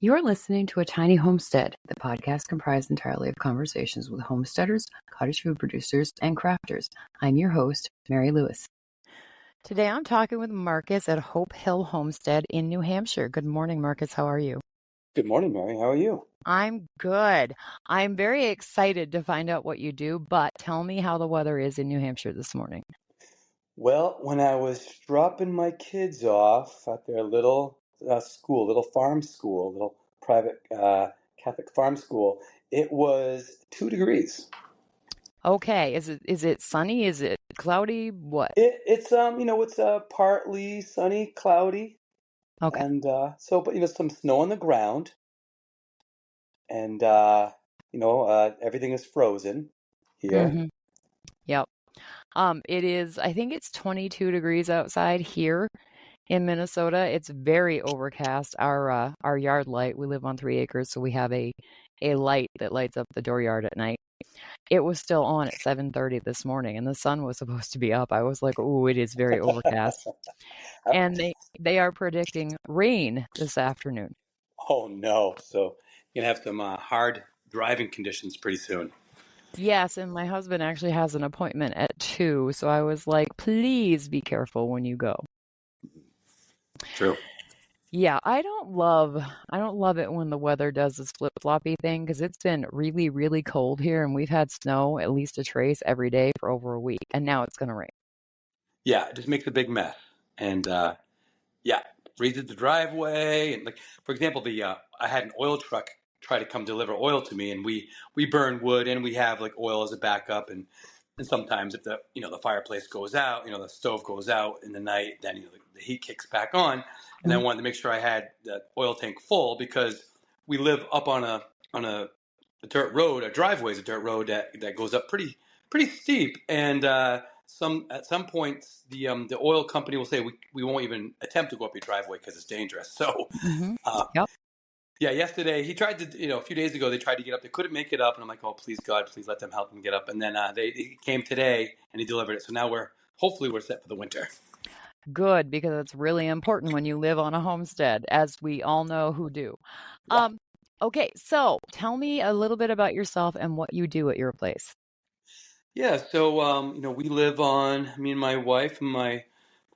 You're listening to A Tiny Homestead, the podcast comprised entirely of conversations with homesteaders, cottage food producers, and crafters. I'm your host, Mary Lewis. Today I'm talking with Marcus at Hope Hill Homestead in New Hampshire. Good morning, Marcus. How are you? Good morning, Mary. How are you? I'm good. I'm very excited to find out what you do, but tell me how the weather is in New Hampshire this morning. Well, when I was dropping my kids off at their little school, little farm school, little private Catholic farm school, it was 2 degrees. Okay. Is it sunny? Is it cloudy? What? It's partly sunny, cloudy, Okay. and but some snow on the ground, and everything is frozen here. Mm-hmm. Yep. It is, I think it's 22 degrees outside here in Minnesota. It's very overcast. Our yard light, we live on 3 acres, so we have a light that lights up the dooryard at night. It was still on at 7:30 this morning, and the sun was supposed to be up. I was like, "Oh, it is very overcast." And they are predicting rain this afternoon. Oh no! So you're gonna have some hard driving conditions pretty soon. Yes, and my husband actually has an appointment at 2, so I was like, "Please be careful when you go." True. Yeah, I don't love it when the weather does this flip-floppy thing because it's been really, really cold here and we've had snow, at least a trace every day for over a week, and now it's going to rain. Yeah, it just makes a big mess. And yeah, redid the driveway. And like, for example, I had an oil truck try to come deliver oil to me, and we burn wood and we have like oil as a backup. And sometimes if the fireplace goes out, the stove goes out in the night, then the heat kicks back on. And I Mhm. wanted to make sure I had the oil tank full because we live up on a dirt road. A driveway is a dirt road that goes up pretty steep, and at some points the oil company will say we won't even attempt to go up your driveway because it's dangerous. So Mhm. uh, Yep. yeah, yesterday he tried to a few days ago they tried to get up, they couldn't make it up, and I'm like, oh please God, please let them help them get up. And then he came today and he delivered it. So now hopefully we're set for the winter. Good, because it's really important when you live on a homestead, as we all know who do. Yeah. Okay, so tell me a little bit about yourself and what you do at your place. Yeah, so we live on, me and my wife and my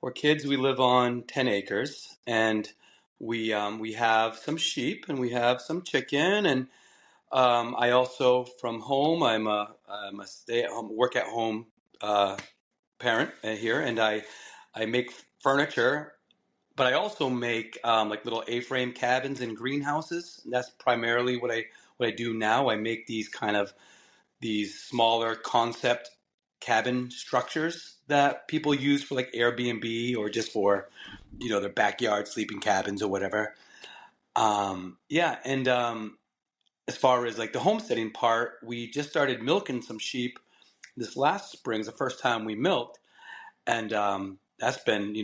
4 kids, we live on 10 acres, and we have some sheep and we have some chicken, and I also from home, I'm a stay at home, work at home parent here, and I make furniture, but I also make like little A-frame cabins and greenhouses. And that's primarily what I do now. I make these smaller concept cabin structures that people use for like Airbnb or just for their backyard sleeping cabins or whatever. Yeah, and as far as like the homesteading part, we just started milking some sheep this last spring. Is the first time we milked, and that's been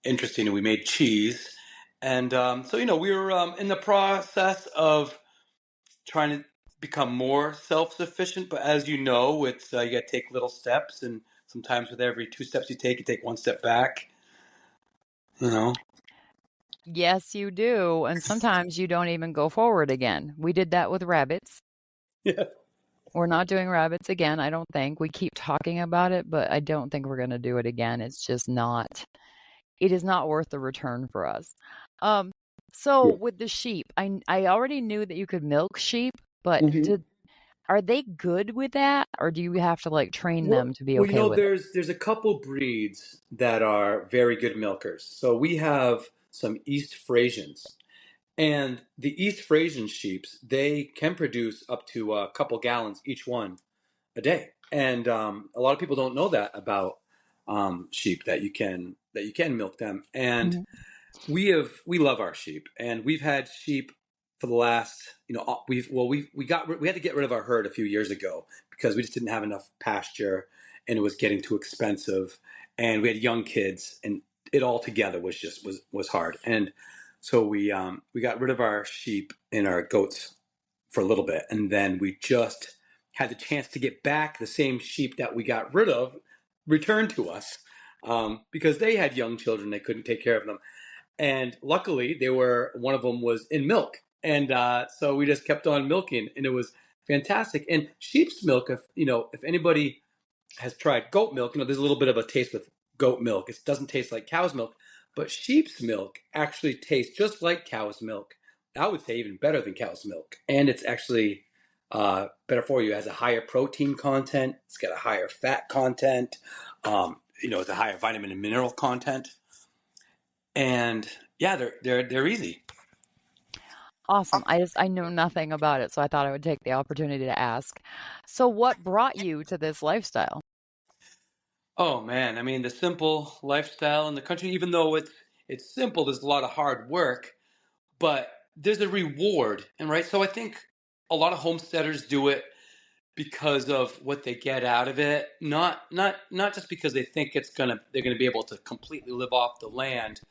interesting. And we made cheese, and so we were in the process of trying to become more self-sufficient. But as you know, it's you got to take little steps, and sometimes with every 2 steps you take one step back. You know. Yes, you do. And sometimes you don't even go forward again. We did that with rabbits. Yeah. We're not doing rabbits again, I don't think. We keep talking about it, but I don't think we're going to do it again. It's just not, it is not worth the return for us. So Yeah. with the sheep, I already knew that you could milk sheep, but Mm-hmm. are they good with that, or do you have to like train Well, them to be well, okay with it? there's a couple breeds that are very good milkers. So we have some East Phrasians, and the East Frasian sheeps, they can produce up to a couple gallons each one a day. And a lot of people don't know that about sheep, that you can milk them. And Mhm. we love our sheep, and we've had sheep for the last we had to get rid of our herd a few years ago because we just didn't have enough pasture, and it was getting too expensive, and we had young kids, and it all together was hard. And so we got rid of our sheep and our goats for a little bit, and then we just had the chance to get back the same sheep that we got rid of returned to us, because they had young children, they couldn't take care of them, and luckily, one of them was in milk. And so we just kept on milking, and it was fantastic. And sheep's milk, if anybody has tried goat milk, there's a little bit of a taste with goat milk. It doesn't taste like cow's milk, but sheep's milk actually tastes just like cow's milk. I would say even better than cow's milk, and it's actually better for you. It has a higher protein content. It's got a higher fat content. It's a higher vitamin and mineral content, and yeah, they're easy. Awesome. I know nothing about it, so I thought I would take the opportunity to ask. So what brought you to this lifestyle? Oh man, I mean the simple lifestyle in the country, even though it's simple, there's a lot of hard work, but there's a reward, and right. So I think a lot of homesteaders do it because of what they get out of it, not just because they think they're gonna be able to completely live off the land.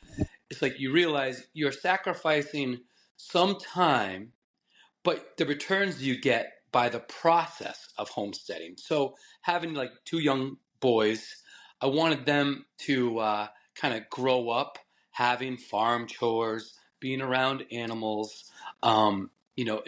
It's like you realize you're sacrificing some time, but the returns you get by the process of homesteading. So having like two young boys, I wanted them to kind of grow up having farm chores, being around animals, and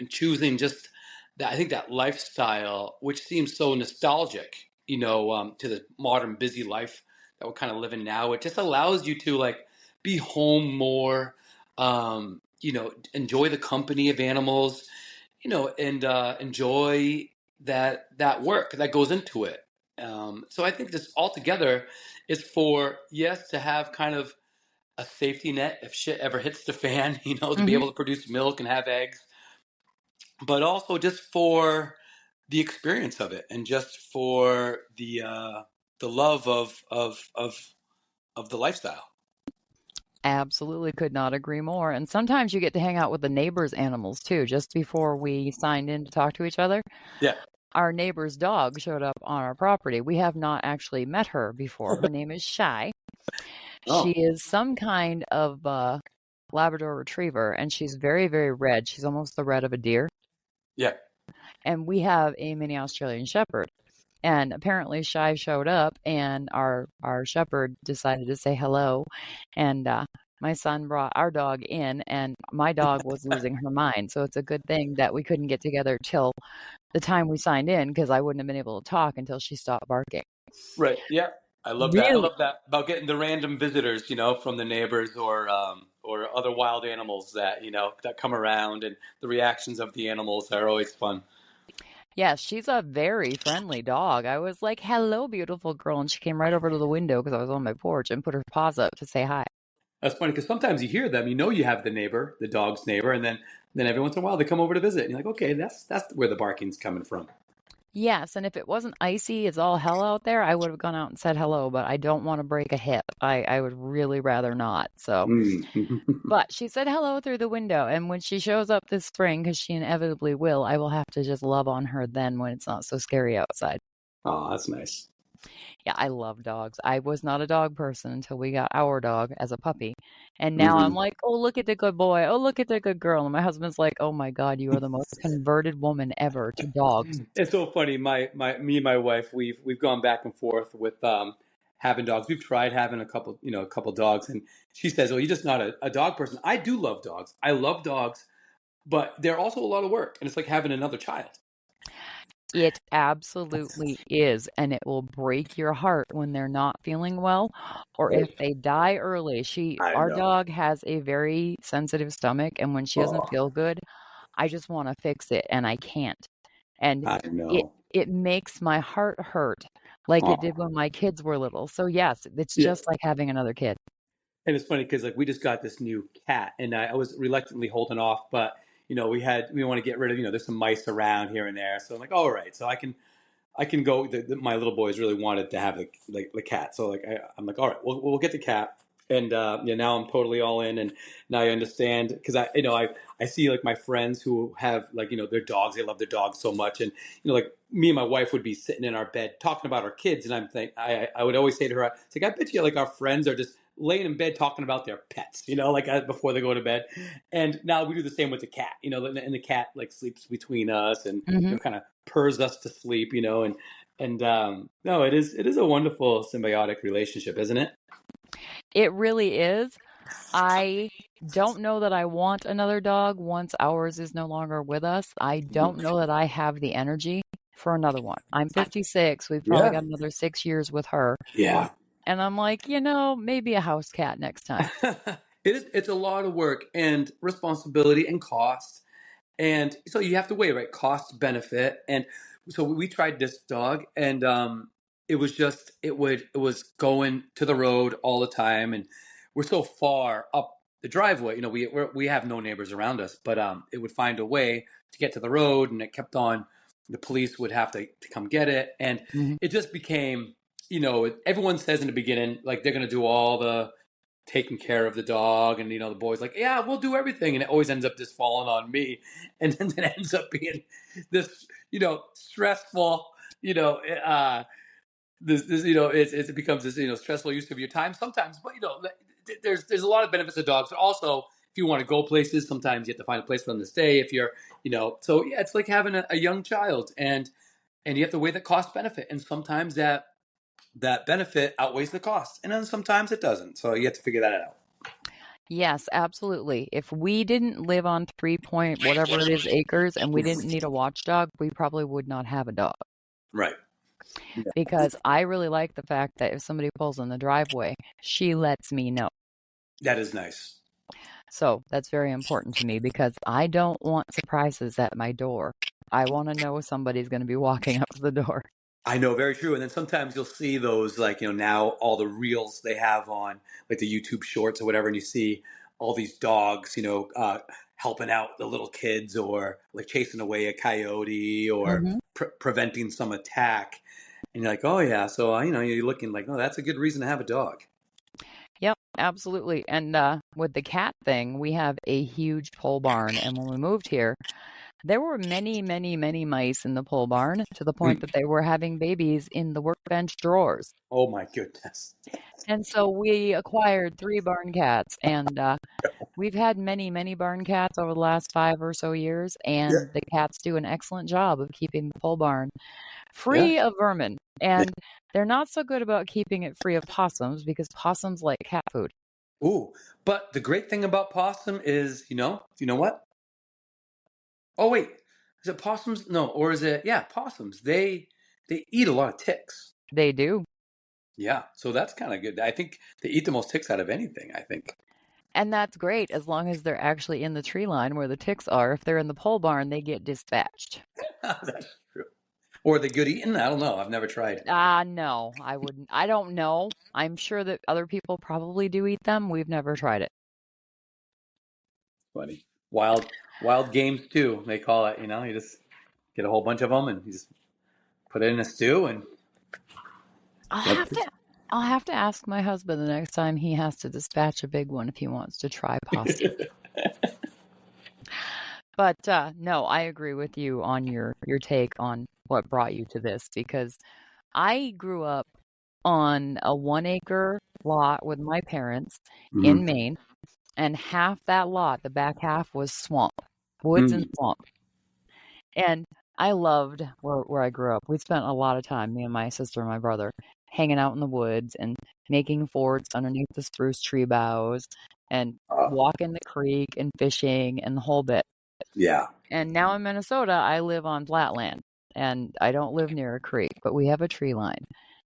choosing just that. I think that lifestyle, which seems so nostalgic, to the modern busy life that we're kind of living now, it just allows you to like be home more, enjoy the company of animals, and enjoy that work that goes into it. So I think this altogether is for, yes, to have kind of a safety net if shit ever hits the fan, to be Hmm. able to produce milk and have eggs, but also just for the experience of it and just for the love of the lifestyle. Absolutely could not agree more. And sometimes you get to hang out with the neighbors' animals too. Just before we signed in to talk to each other, Yeah. our neighbor's dog showed up on our property. We have not actually met her before. Her name is Shy. She Oh, is some kind of Labrador retriever, and she's very, very red. She's almost the red of a deer. yeah. And we have a mini Australian Shepherd. And apparently Shy showed up, and our shepherd decided to say hello. And my son brought our dog in, and my dog was losing her mind. So it's a good thing that we couldn't get together till the time we signed in, because I wouldn't have been able to talk until she stopped barking. Right. Yeah. I love that. I Really? love that about getting the random visitors, from the neighbors or other wild animals that that come around, and the reactions of the animals are always fun. Yes, she's a very friendly dog. I was like, "Hello, beautiful girl," and she came right over to the window because I was on my porch and put her paws up to say hi. That's funny because sometimes you hear them, you have the neighbor, the dog's neighbor, and then every once in a while they come over to visit, and you're like, okay, that's where the barking's coming from. Yes, and if it wasn't icy as all hell out there, I would have gone out and said hello, but I don't want to break a hip. I would really rather not. So, Mm. but she said hello through the window, and when she shows up this spring, because she inevitably will, I will have to just love on her then when it's not so scary outside. Oh, that's nice. Yeah, I love dogs. I was not a dog person until we got our dog as a puppy. And now I'm Hmm. like, oh, look at the good boy. Oh, look at the good girl. And my husband's like, oh my God, you are the most converted woman ever to dogs. It's so funny. Me and my wife, we've gone back and forth with having dogs. We've tried having a couple dogs, and she says, "Well, you're just not a dog person." I do love dogs. I love dogs, but they're also a lot of work, and it's like having another child. It absolutely is. And it will break your heart when they're not feeling well or if they die early. I Our know. dog has a very sensitive stomach. And when she doesn't Oh, feel good, I just want to fix it and I can't. And I it know. it makes my heart hurt like it Oh, did when my kids were little. So yes, it's yeah. just like having another kid. And it's funny because like we just got this new cat, and I was reluctantly holding off, but we want to get rid of there's some mice around here and there, so I'm like, all right, so I can go. My little boys really wanted to have the cat, so like I'm like, all right, we'll get the cat, and yeah, now I'm totally all in, and now I understand because I see like my friends who have like their dogs, they love their dogs so much, and like me and my wife would be sitting in our bed talking about our kids, and I would always say to her, it's like I bet you like our friends are just laying in bed talking about their pets, like before they go to bed, and now we do the same with the cat, and the cat like sleeps between us and Mhm. kind of purrs us to sleep, and no, it is a wonderful symbiotic relationship, isn't it? It really is. I don't know that I want another dog once ours is no longer with us. I don't Mhm. know that I have the energy for another one. I'm 56. We've probably Yeah. got another 6 years with her. Yeah. And I'm like, maybe a house cat next time. It's a lot of work and responsibility and cost. And so you have to weigh, right? Cost benefit. And so we tried this dog, and it was just it was going to the road all the time, and we're so far up the driveway. We have no neighbors around us, but it would find a way to get to the road, and it kept on. The police would have to come get it, and Mhm. it just became. Everyone says in the beginning, like they're going to do all the taking care of the dog, and the boy's like, yeah, we'll do everything, and it always ends up just falling on me, and then it ends up being this stressful, you know this it becomes this stressful use of your time sometimes. But there's a lot of benefits of dogs. Also, if you want to go places, sometimes you have to find a place for them to stay. If you're so yeah, it's like having a young child, and you have to weigh the cost benefit, and sometimes that benefit outweighs the cost, and then sometimes it doesn't, so you have to figure that out. Yes, absolutely. If we didn't live on 3 point whatever it is acres and we didn't need a watchdog, we probably would not have a dog. Right. Yeah. Because I really like the fact that if somebody pulls in the driveway, she lets me know. That is nice. So that's very important to me because I don't want surprises at my door. I want to know somebody's going to be walking up to the door. I know, very true. And then sometimes you'll see those, like, now all the reels they have on, like the YouTube shorts or whatever, and you see all these dogs, helping out the little kids, or like chasing away a coyote, or Hmm. preventing some attack. And you're like, oh, yeah. So, you're looking like, oh, that's a good reason to have a dog. Yep, absolutely. And with the cat thing, we have a huge pole barn. And when we moved here, there were many, many, many mice in the pole barn to the point Mm. that they were having babies in the workbench drawers. Oh, my goodness. And so we acquired 3 barn cats, and we've had many, many barn cats over the last 5 or so years, Yeah. and the cats do an excellent job of keeping the pole barn Yeah. free of vermin. And they're not so good about keeping it free of possums because possums like cat food. Ooh. But the great thing about possum is, you know what? Oh, wait. Is it possums? No, or is it? Yeah, possums. They eat a lot of ticks. They do. Yeah, so that's kind of good. I think they eat the most ticks out of anything, I think. And that's great as long as they're actually in the tree line where the ticks are. If they're in the pole barn, they get dispatched. That's true. Or are they good eating? I don't know. I've never tried. No, I wouldn't. I don't know. I'm sure that other people probably do eat them. We've never tried it. Funny. Wild games too, they call it. You just get a whole bunch of them and you just put it in a stew and I'll yep. have to I'll have to ask my husband the next time he has to dispatch a big one if he wants to try possum. But no, I agree with you on your take on what brought you to this because I grew up on a 1 acre lot with my parents in Mhm. Maine, and half that lot, the back half was swamp, woods and Mm. swamp. And I loved where I grew up. We spent a lot of time, me and my sister and my brother, hanging out in the woods and making forts underneath the spruce tree boughs and Uh, walking the creek and fishing and the whole bit. yeah. And now in Minnesota, I live on flatland and I don't live near a creek, but we have a tree line.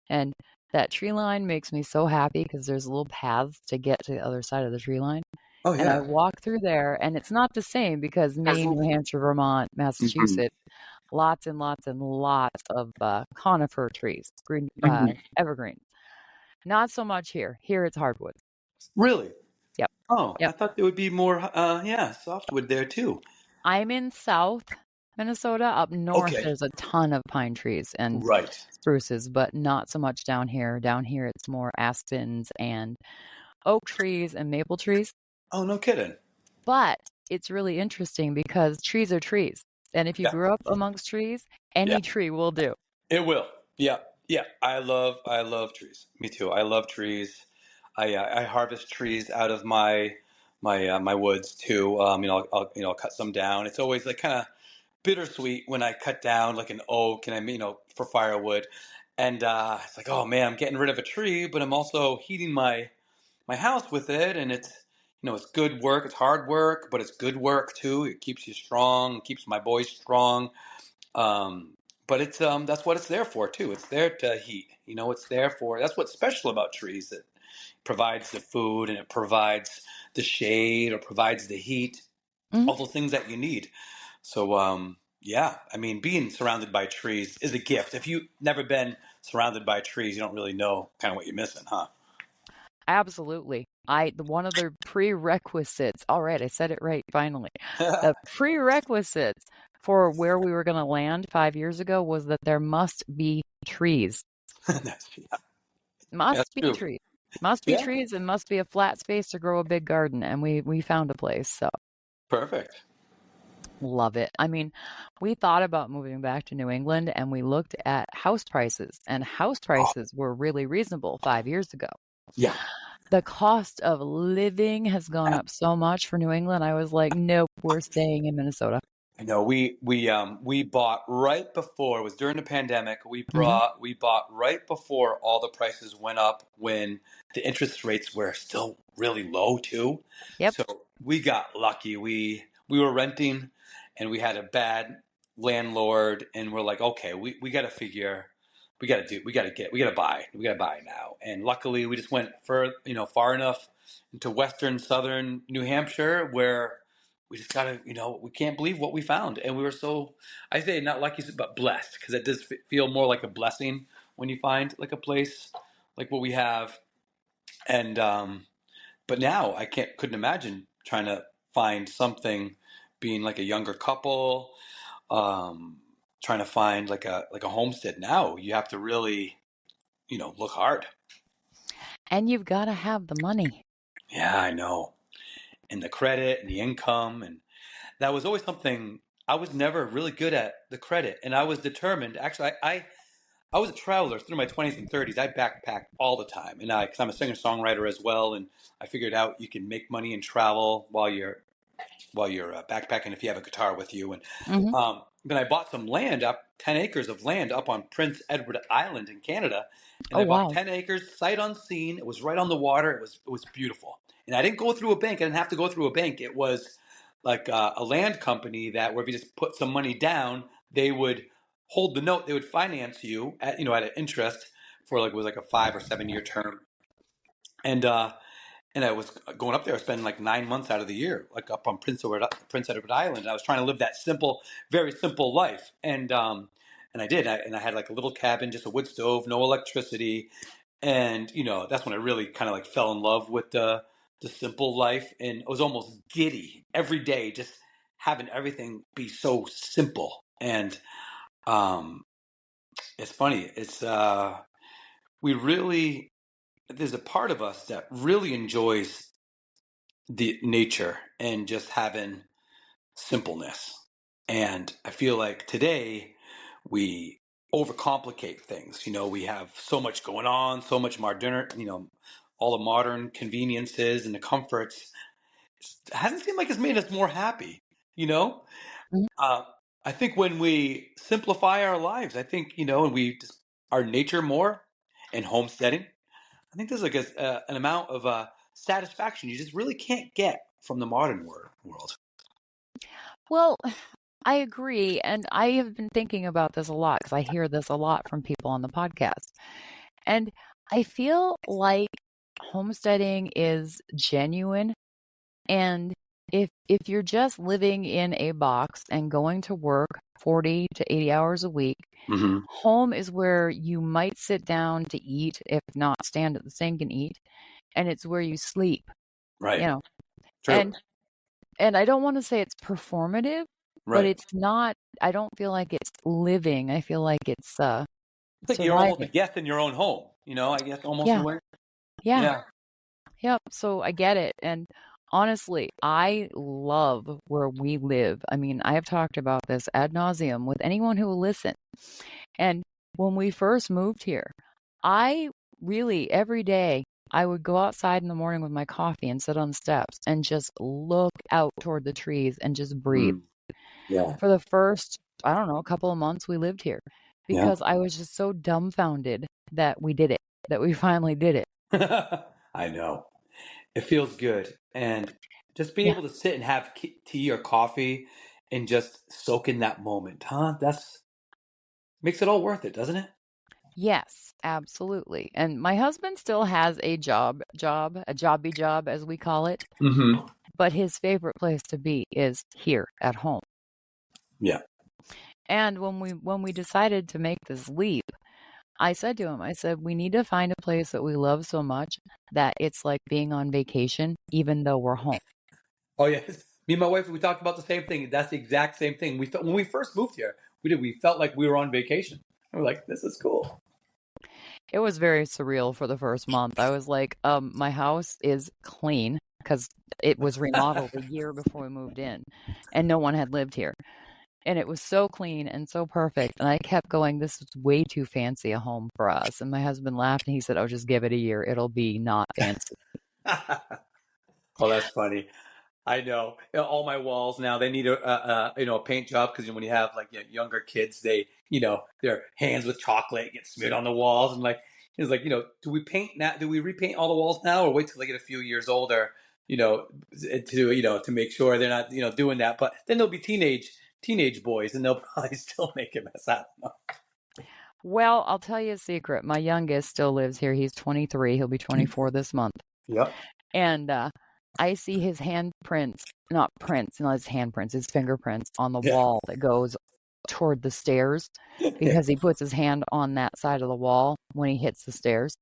And that tree line makes me so happy because there's little paths to get to the other side of the tree line. Oh And I yeah. walk through there, and it's not the same because Maine, New Hampshire, Vermont, Mhm. Massachusetts, lots and lots and lots of conifer trees, green Mhm. evergreen. Not so much here. Here it's hardwood. Really? Yep, Oh, I yep. thought there would be more. Yeah, softwood there too. I'm in South Minnesota. Up north, Okay. there's a ton of pine trees and Right. spruces, but not so much down here. Down here, it's more aspens and oak trees and maple trees. Oh, no kidding. But it's really interesting because trees are trees. And if you Yeah. grew up amongst trees, Yeah. any tree will do. It will. Yeah, yeah. I love trees. Me too. I love trees. I harvest trees out of my woods too. I'll cut some down. It's always like kind of bittersweet when I cut down like an oak and for firewood, and it's like, oh man, I'm getting rid of a tree, but I'm also heating my house with it, and it's good work. It's hard work, but it's good work too. It keeps you strong, keeps my boys strong. Um, but it's that's what it's there for too. It's there to heat. It's there for that's what's special about trees. It provides the food and it provides the shade or provides the heat, Mhm. all those things that you need. So yeah, I mean, being surrounded by trees is a gift. If you've never been surrounded by trees, you don't really know kind of what you're missing, huh? Absolutely. One of the prerequisites, all right, I said it right finally. The prerequisites for where we were going to land 5 years ago was that there must be trees. Yeah, Must that's be true. trees. Must be Yeah, trees and must be a flat space to grow a big garden. And we found a place. So perfect. love it. I mean, we thought about moving back to New England and we looked at house prices, and house Oh, prices were really reasonable 5 years ago. yeah. The cost of living has gone up so much for New England. I was like, nope, we're staying in Minnesota. I know we bought right before it was during the pandemic. Hmm. We bought right before all the prices went up when the interest rates were still really low too. Yep. So we got lucky. We were renting and we had a bad landlord and we're like, okay, we got to figure we got to buy now. And luckily we just went far enough into western southern New Hampshire where we just gotta, we can't believe what we found, and we were so, I say not lucky, but blessed, because it does feel more like a blessing when you find like a place like what we have, and but now I couldn't imagine trying to find something, being like a younger couple, um, trying to find like a homestead. Now you have to really, look hard. And you've got to have the money. Yeah, I know, and the credit and the income and that was always something I was never really good at the credit, and I was determined. Actually, I was a traveler through my 20s and 30s. I backpacked all the time, and because I'm a singer songwriter as well, and I figured out you can make money and travel while you're backpacking if you have a guitar with you. And Hmm. then I bought some land up, 10 acres of land up on Prince Edward Island in Canada, and Oh, I bought wow. 10 acres, sight unseen. It was right on the water. It was beautiful, and I didn't go through a bank. I didn't have to go through a bank. It was like a land company that where if you just put some money down, they would hold the note. They would finance you at an interest for like it was like a 5 or 7 year term, and I was going up there, spending like 9 months out of the year, like up on Prince Edward Island. And I was trying to live that simple, very simple life, and I did. And I had like a little cabin, just a wood stove, no electricity, and that's when I really kind of like fell in love with the simple life, and I was almost giddy every day, just having everything be so simple. And um, it's funny. We really there's a part of us that really enjoys the nature and just having simpleness. And I feel like today we overcomplicate things. We have so much going on, so much modern, all the modern conveniences and the comforts. It hasn't seemed like it's made us more happy, you know? Mhm. Uh, I think when we simplify our lives, I think, and we just our nature more and homesteading, I think there's like an amount of satisfaction you just really can't get from the modern world. Well, I agree. And I have been thinking about this a lot because I hear this a lot from people on the podcast. And I feel like homesteading is genuine. And if you're just living in a box and going to work 40 to 80 hours a week, Hmm. home is where you might sit down to eat, if not stand at the sink and eat, and it's where you sleep, you Right. know. True. And I don't want to say it's performative, but Right. it's not. I don't feel like it's living. I feel like it's It's like you're almost a surviving. guest in your own home, I guess almost in a Yeah. way. Yeah. Yeah. Yep. So I get it. And honestly, I love where we live. I mean, I have talked about this ad nauseum with anyone who will listen. And when we first moved here, I really, every day, I would go outside in the morning with my coffee and sit on the steps and just look out toward the trees and just breathe. Mm. Yeah. For the first, I don't know, a couple of months we lived here Yeah. because I was just so dumbfounded that we did it, that we finally did it. I know. It feels good. and just be Yeah. able to sit and have tea or coffee and just soak in that moment, huh? That's makes it all worth it, doesn't it? Yes, absolutely. And my husband still has a jobby job, as we call it, Mm-hmm. but his favorite place to be is here at home. Yeah. And when we decided to make this leap, I said to him, I said, we need to find a place that we love so much that it's like being on vacation, even though we're home. Oh yeah. Me and my wife, we talked about the same thing. That's the exact same thing. We felt when we first moved here, we felt like we were on vacation. And we're like, this is cool. It was very surreal for the first month. I was like, my house is clean because it was remodeled a year before we moved in and no one had lived here. And it was so clean and so perfect. And I kept going, this is way too fancy a home for us. And my husband laughed and he said, oh, just give it a year. It'll be not fancy. Oh, that's funny. I know. You know, all my walls now they need a paint job because when you have like younger kids, they their hands with chocolate get smeared on the walls and like it's like do we paint now? Do we repaint all the walls now or wait till they get a few years older? To make sure they're not doing that. But then they'll be teenage boys and they'll probably still make a mess. I don't know. Well, I'll tell you a secret. My youngest still lives here. He's 23. He'll be 24 this month. Yep. And I see his handprints, not prints, not his handprints, his fingerprints on the Yeah. wall that goes toward the stairs because he puts his hand on that side of the wall when he hits the stairs.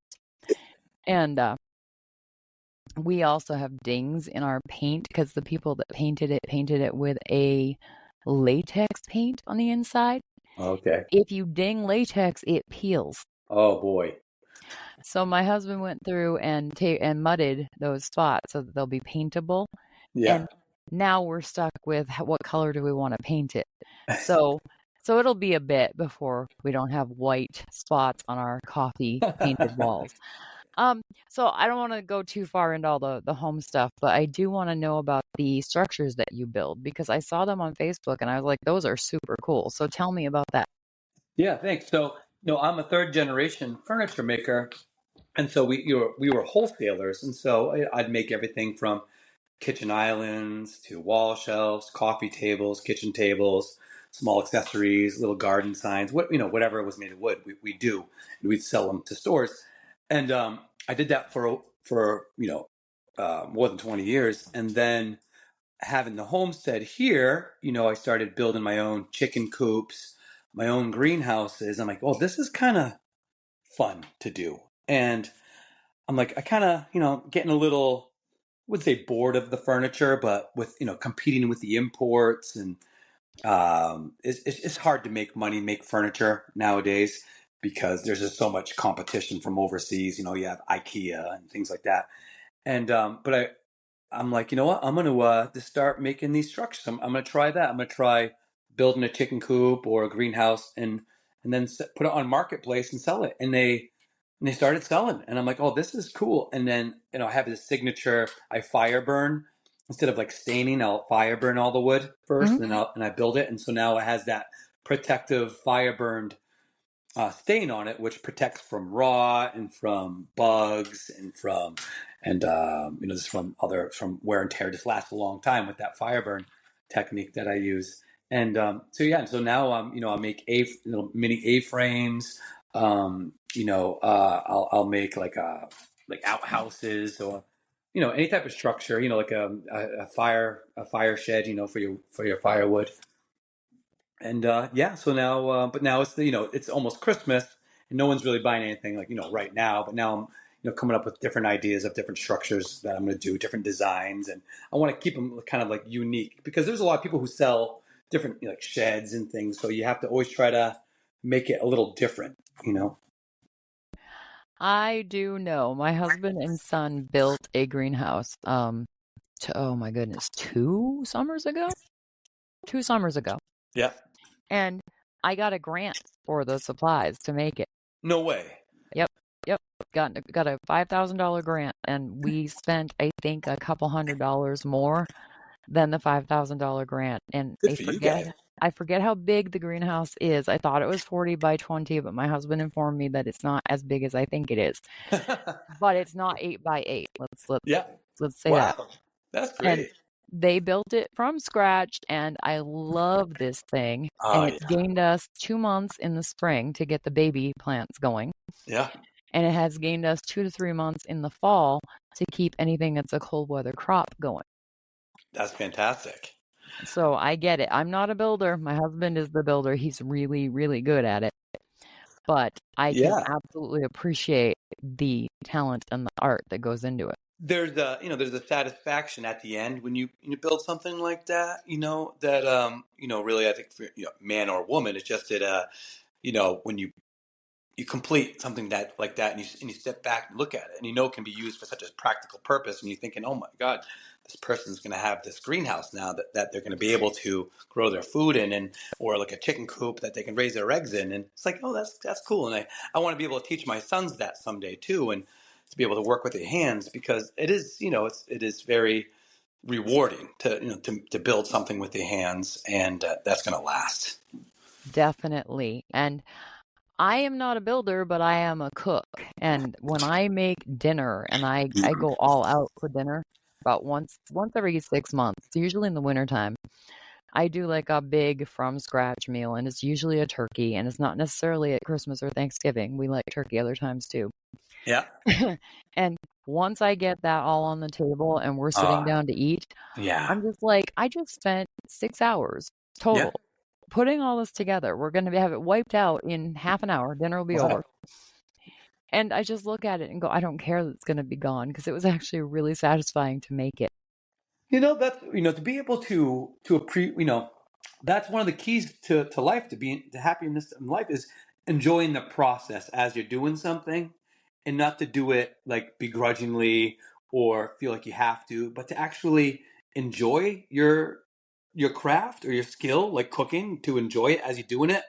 And we also have dings in our paint because the people that painted it with a latex paint on the inside. Okay. If you ding latex, it peels. Oh boy. So my husband went through and mudded those spots so that they'll be paintable. Yeah. And now we're stuck with what color do we want to paint it. So it'll be a bit before we don't have white spots on our coffee painted walls. So I don't want to go too far into all the home stuff, but I do want to know about the structures that you build because I saw them on Facebook and I was like, those are super cool. So tell me about that. Yeah. Thanks. So I'm a third generation furniture maker. And so we were wholesalers, and so I'd make everything from kitchen islands to wall shelves, coffee tables, kitchen tables, small accessories, little garden signs, whatever was made of wood, we do, and we'd sell them to stores. And I did that for more than 20 years, and then having the homestead here, I started building my own chicken coops, my own greenhouses. I'm like, oh, this is kind of fun to do, and I'm like, I kind of, getting a little, I would say bored of the furniture, but with, competing with the imports and it's hard to make money, make furniture nowadays because there's just so much competition from overseas. You have IKEA and things like that. And, but I'm like, you know what? I'm going to just start making these structures. I'm going to try that. I'm going to try building a chicken coop or a greenhouse and then put it on marketplace and sell it. And they started selling, and I'm like, oh, this is cool. And then I have this signature. I fire burn instead of like staining. I'll fire burn all the wood first, Mhm. and then I build it. And so now it has that protective fire burned stain on it, which protects from rot and from bugs and just from wear and tear. Just lasts a long time with that fire burn technique that I use. And so now I make mini A frames. I'll make like outhouses or any type of structure. Like a fire shed. For your firewood. And so now, but now it's it's almost Christmas, and no one's really buying anything like right now. But now I'm coming up with different ideas of different structures that I'm going to do, different designs, and I want to keep them kind of like unique because there's a lot of people who sell different like sheds and things. So you have to always try to make it a little different, you know. I do know my husband and son built a greenhouse. Oh my goodness, 2 summers ago. 2 summers ago, Yeah. and I got a grant for the supplies to make it. No way. Yep, yep. Got a $5,000 grant, and we spent I think a couple $100 more than the $5,000 grant. And Good for you guys. I forget how big the greenhouse is. I thought it was 40 by 20, but my husband informed me that it's not as big as I think it is. But it's not 8 by 8. Let's Yeah. let's say that. Wow. That's And great. they built it from scratch, and I love this thing. And Oh it's yeah. gained us 2 months in the spring to get the baby plants going. Yeah. And it has gained us 2 to 3 months in the fall to keep anything that's a cold weather crop going. That's fantastic. So I get it. I'm not a builder. My husband is the builder. He's really, really good at it. But I can Yeah. absolutely appreciate the talent and the art that goes into it. There's a satisfaction at the end when you build something like that, that really I think for man or woman, it's just that when you complete something that like that, and you step back and look at it, and it can be used for such a practical purpose, and you're thinking, oh my God, this person's going to have this greenhouse now that they're going to be able to grow their food in, and or like a chicken coop that they can raise their eggs in, and it's like, oh, that's cool, and I want to be able to teach my sons that someday too, and to be able to work with their hands, because it is very rewarding to build something with your hands, and that's going to last. Definitely. And I am not a builder, but I am a cook. And when I make dinner and I go all out for dinner about once every 6 months, usually in the wintertime, I do like a big from scratch meal, and it's usually a turkey, and it's not necessarily at Christmas or Thanksgiving. We like turkey other times too. Yeah. And once I get that all on the table and we're sitting Uh, down to eat, yeah. I'm just like, I just spent 6 hours Yeah. total putting all this together. We're going to have it wiped out in half an hour. Dinner will be Right. over. And I just look at it and go, I don't care that it's going to be gone because it was actually really satisfying to make it. That's to be able that's one of the keys to life, to happiness in life, is enjoying the process as you're doing something, and not to do it like begrudgingly or feel like you have to, but to actually enjoy your craft or your skill, like cooking, to enjoy it as you're doing it.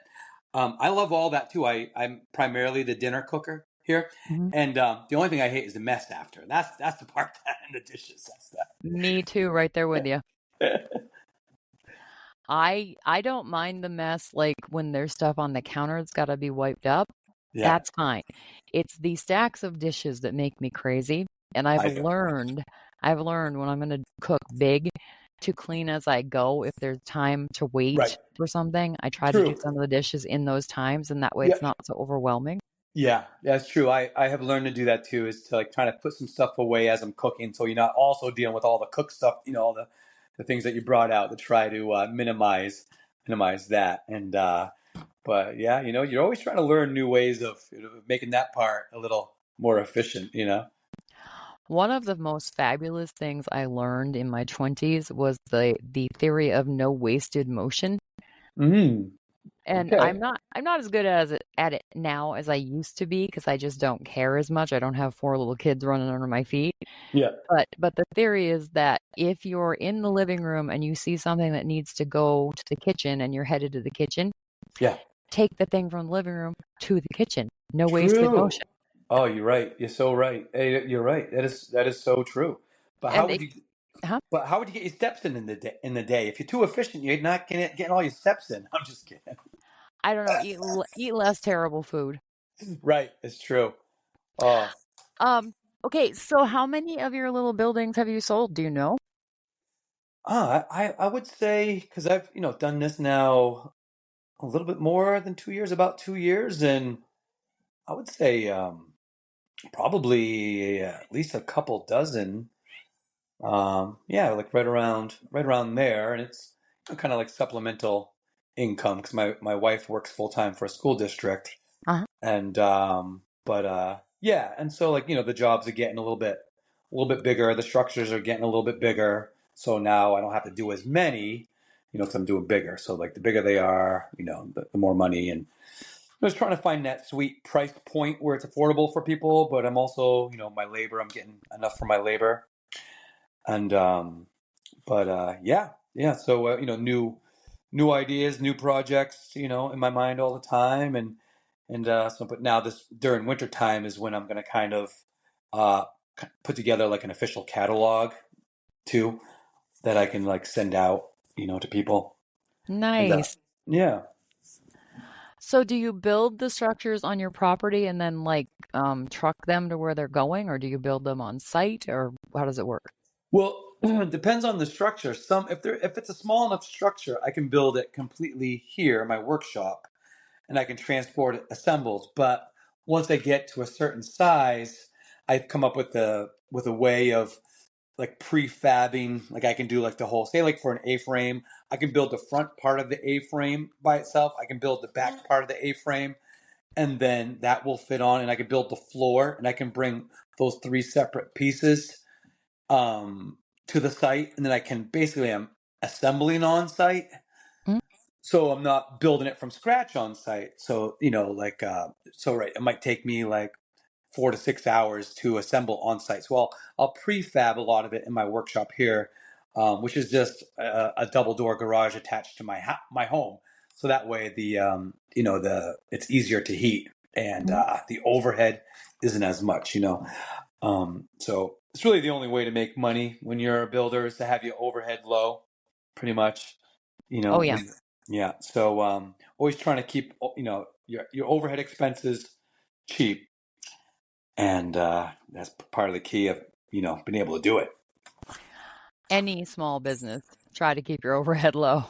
I love all that too. I'm primarily the dinner cooker here, Mhm. and the only thing I hate is the mess after. That's the part that and the dishes. That's Me too, right there with that. you. I don't mind the mess, like when there's stuff on the counter that's got to be wiped up. Yeah, That's fine. It's the stacks of dishes that make me crazy. And I know. I've learned when I'm going to cook big to clean as I go. If there's time to wait Right. for something, I try to do True. some of the dishes in those times, and that way Yeah. it's not so overwhelming. Yeah, that's true. I have learned to do that too, is to like try to put some stuff away as I'm cooking, so you're not also dealing with all the cook stuff, all the things that you brought out, to try to minimize that. And but yeah, you're always trying to learn new ways of making that part a little more efficient. One of the most fabulous things I learned in my 20s was the theory of no wasted motion. Mm, And okay. I'm not as good at it now as I used to be because I just don't care as much. I don't have four little kids running under my feet. Yeah. But the theory is that if you're in the living room and you see something that needs to go to the kitchen and you're headed to the kitchen, Yeah. take the thing from the living room to the kitchen. No wasted True. motion. Oh, you're right. You're so right. Hey, you're right. That is so true. But how And would it, you huh? But how would you get your steps in the day? If you're too efficient, you're not getting all your steps in. I'm just kidding. I don't know, eat less terrible food. Right, it's true. Oh, Um, okay, so how many of your little buildings have you sold? Do you know? I would say, because I've done this now a little bit more than 2 years, about 2 years, and I would say probably at least a couple dozen. Yeah, like right around there, and it's kind of like supplemental income, because my wife works full time for a school district, Uh-huh. and but yeah, and so like the jobs are getting a little bit bigger, the structures are getting a little bit bigger, so now I don't have to do as many, because I'm doing bigger. So like the bigger they are, the more money, and I was trying to find that sweet price point where it's affordable for people, but I'm also, my labor, I'm getting enough for my labor, and but yeah. So new ideas, new projects, in my mind all the time, and but now this during winter time is when I'm going to kind of uh, put together like an official catalog too, that I can like send out, to people, and Nice. yeah. So do you build the structures on your property and then like truck them to where they're going, or do you build them on site, or how does it work? Well, it depends on the structure. If it's a small enough structure, I can build it completely here in my workshop, and I can transport it assembled. But once I get to a certain size, I've come up with a way of like prefabbing. Like I can do like the whole, say like for an A-frame, I can build the front part of the A-frame by itself. I can build the back part of the A-frame, and then that will fit on. And I can build the floor, and I can bring those three separate pieces to the site, and then I can basically I'm assembling on site, Mm. so I'm not building it from scratch on site. So like so right, it might take me like 4 to 6 hours to assemble on site. So I'll prefab a lot of it in my workshop here, which is just a double door garage attached to my home. So that way the it's easier to heat, and Mm. the overhead isn't as much. So it's really the only way to make money when you're a builder is to have your overhead low, pretty much. Oh yeah. Yeah. So always trying to keep your overhead expenses cheap, and that's part of the key of being able to do it. Any small business, try to keep your overhead low.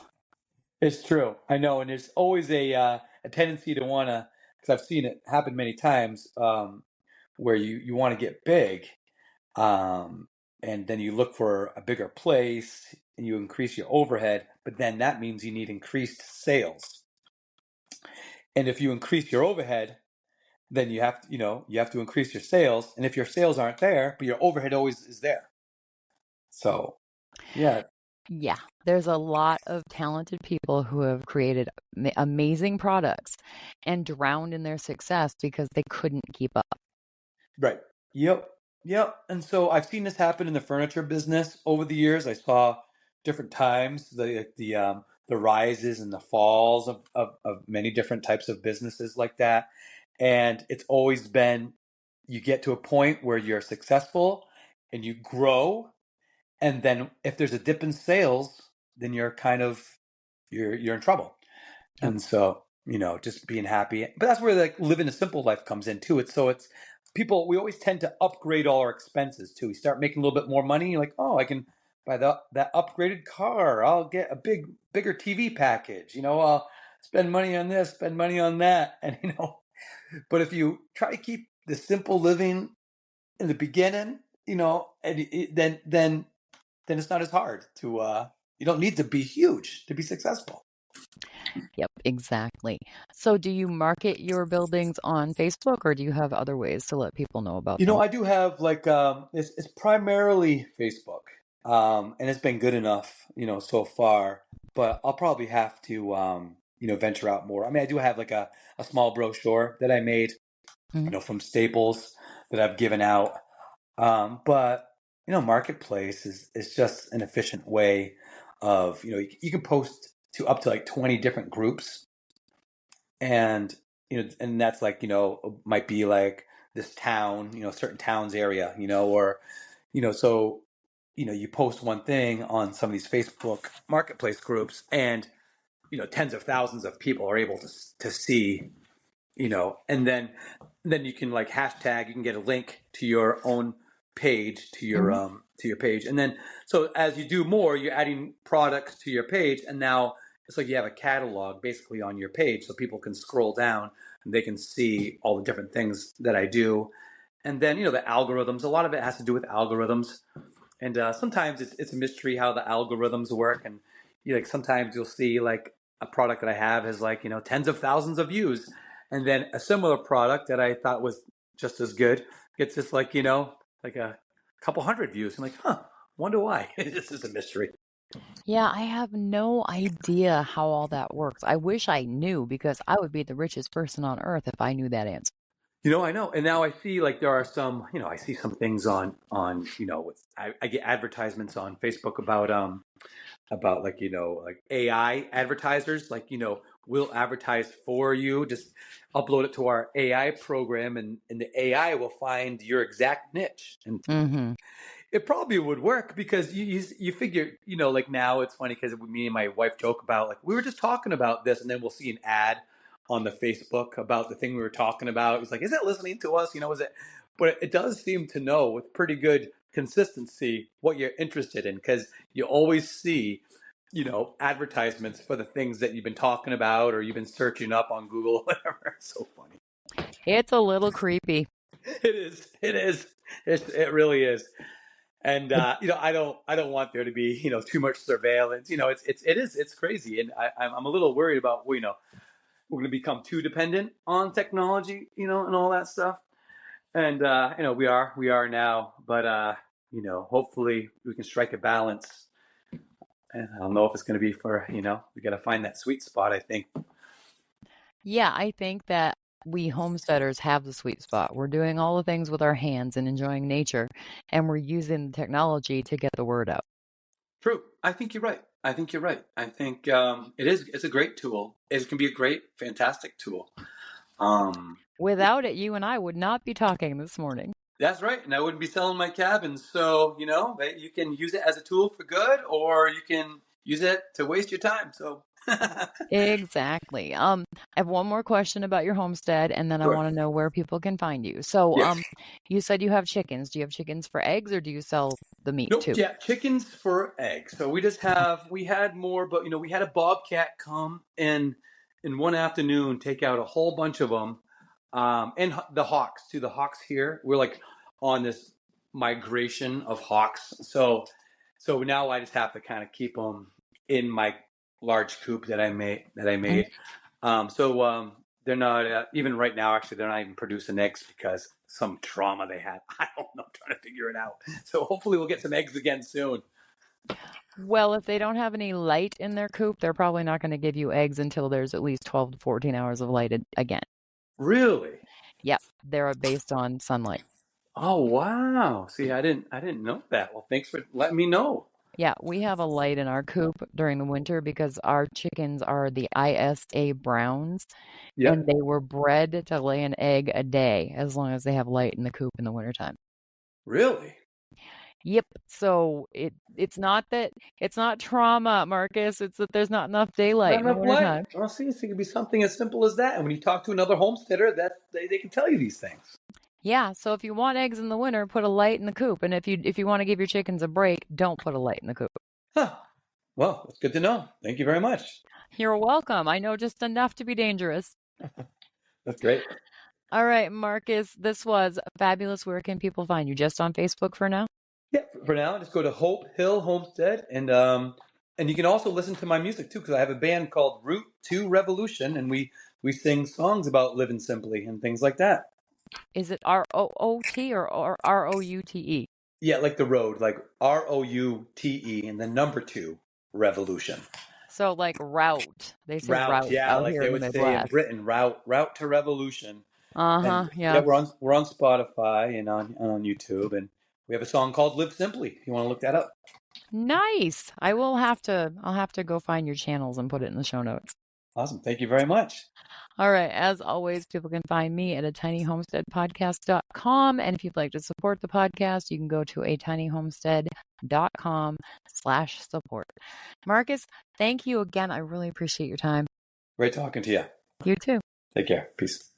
It's true. I know, and there's always a tendency to want to, because I've seen it happen many times, where you want to get big, um, and then you look for a bigger place and you increase your overhead, but then that means you need increased sales. And if you increase your overhead, then you have to increase your sales. And if your sales aren't there, but your overhead always is there. So yeah, Yeah, there's a lot of talented people who have created amazing products and drowned in their success because they couldn't keep up. right. Yep. Yep. And so I've seen this happen in the furniture business over the years. I saw different times the rises and the falls of many different types of businesses like that. And it's always been, you get to a point where you're successful and you grow, and then if there's a dip in sales, then you're in trouble. Yep. And so just being happy, but that's where like living a simple life comes into it. So it's people, we always tend to upgrade all our expenses too. We start making a little bit more money, you're like, oh, I can buy that upgraded car, I'll get a bigger TV package, I'll spend money on this, spend money on that. And but if you try to keep the simple living in the beginning, then it's not as hard to you don't need to be huge to be successful. Yep, exactly. So do you market your buildings on Facebook or do you have other ways to let people know about them? I do have like it's primarily Facebook, and it's been good enough, so far. But I'll probably have to venture out more. I mean, I do have like a small brochure that I made, Mhm. from Staples that I've given out. But Marketplace is just an efficient way of you can post to up to like 20 different groups, and and that's like might be like this town, certain towns area, or so you post one thing on some of these Facebook marketplace groups, and tens of thousands of people are able to see, and then you can like hashtag, you can get a link to your own page, Mhm. to your page, and then so as you do more, you're adding products to your page, and now it's like you have a catalog basically on your page, so people can scroll down and they can see all the different things that I do. And then the algorithms, a lot of it has to do with algorithms, and sometimes it's a mystery how the algorithms work. And like sometimes you'll see like a product that I have has like tens of thousands of views, and then a similar product that I thought was just as good gets just like like a couple hundred views. I'm like, wonder why. This is a mystery. Yeah, I have no idea how all that works. I wish I knew because I would be the richest person on earth if I knew that answer. I know. And now I see like there are some, I see some things on I get advertisements on Facebook about like like AI advertisers, like we'll advertise for you, just upload it to our AI program, and the AI will find your exact niche. And Mhm. it probably would work because you figure, like now it's funny because me and my wife joke about like we were just talking about this, and then we'll see an ad on the Facebook about the thing we were talking about. It's like, is it listening to us? Is it? But it does seem to know with pretty good consistency what you're interested in, because you always see, advertisements for the things that you've been talking about or you've been searching up on Google or whatever. It's so funny. It's a little creepy. It is. It is. It really is. And I don't want there to be too much surveillance. It's crazy, and I'm a little worried about we're going to become too dependent on technology, and all that stuff. And we are now, but hopefully we can strike a balance. And I don't know if it's going to be for we got to find that sweet spot, I think. Yeah, I think that we homesteaders have the sweet spot. We're doing all the things with our hands and enjoying nature, and we're using the technology to get the word out. True. I think you're right. I think it's a great tool. It can be a great, fantastic tool. Without it, you and I would not be talking this morning. That's right. And I wouldn't be selling my cabin. So, you can use it as a tool for good, or you can use it to waste your time. So, Exactly. I have one more question about your homestead, and then I sure. want to know where people can find you. So, Yes. you said you have chickens. Do you have chickens for eggs, or do you sell the meat Nope. too? Yeah, chickens for eggs. So we had more, but we had a bobcat come in one afternoon, take out a whole bunch of them, and the hawks too. The hawks here, we're like on this migration of hawks. So now I just have to kind of keep them in my large coop that I made. They're not even right now. Actually, they're not even producing eggs because some trauma they had. I don't know. I'm trying to figure it out. So hopefully we'll get some eggs again soon. Well, if they don't have any light in their coop, they're probably not going to give you eggs until there's at least 12 to 14 hours of light again. Really? Yep, they're based on sunlight. Oh wow! See, I didn't know that. Well, thanks for letting me know. Yeah, we have a light in our coop during the winter because our chickens are the ISA Browns, and Yep. they were bred to lay an egg a day as long as they have light in the coop in the wintertime. Really? Yep. So it's not trauma, Marcus. It's that there's not enough daylight Not in the enough light. wintertime. Well, see, it could be something as simple as that. And when you talk to another homesteader, they can tell you these things. Yeah, so if you want eggs in the winter, put a light in the coop. And if you want to give your chickens a break, don't put a light in the coop. Huh. Well, it's good to know. Thank you very much. You're welcome. I know just enough to be dangerous. That's great. All right, Marcus, this was fabulous. Where can people find you? Just on Facebook for now? Yeah, for now, just go to Hope Hill Homestead, and you can also listen to my music too, because I have a band called Route 2 Revolution, and we sing songs about living simply and things like that. Is it ROOT or ROUTE? Yeah, like the road, like ROUTE, and then number 2 Revolution. So like route. They say Route, route yeah, out like here they in the would say in Midwest. Britain, route to revolution. And yeah, Yeah. we're on Spotify and on YouTube, and we have a song called "Live Simply." If you want to look that up. Nice. I'll have to go find your channels and put it in the show notes. Awesome. Thank you very much. All right. As always, people can find me at atinyhomesteadpodcast.com. And if you'd like to support the podcast, you can go to atinyhomestead.com/support. Marcus, thank you again. I really appreciate your time. Great talking to you. You too. Take care. Peace.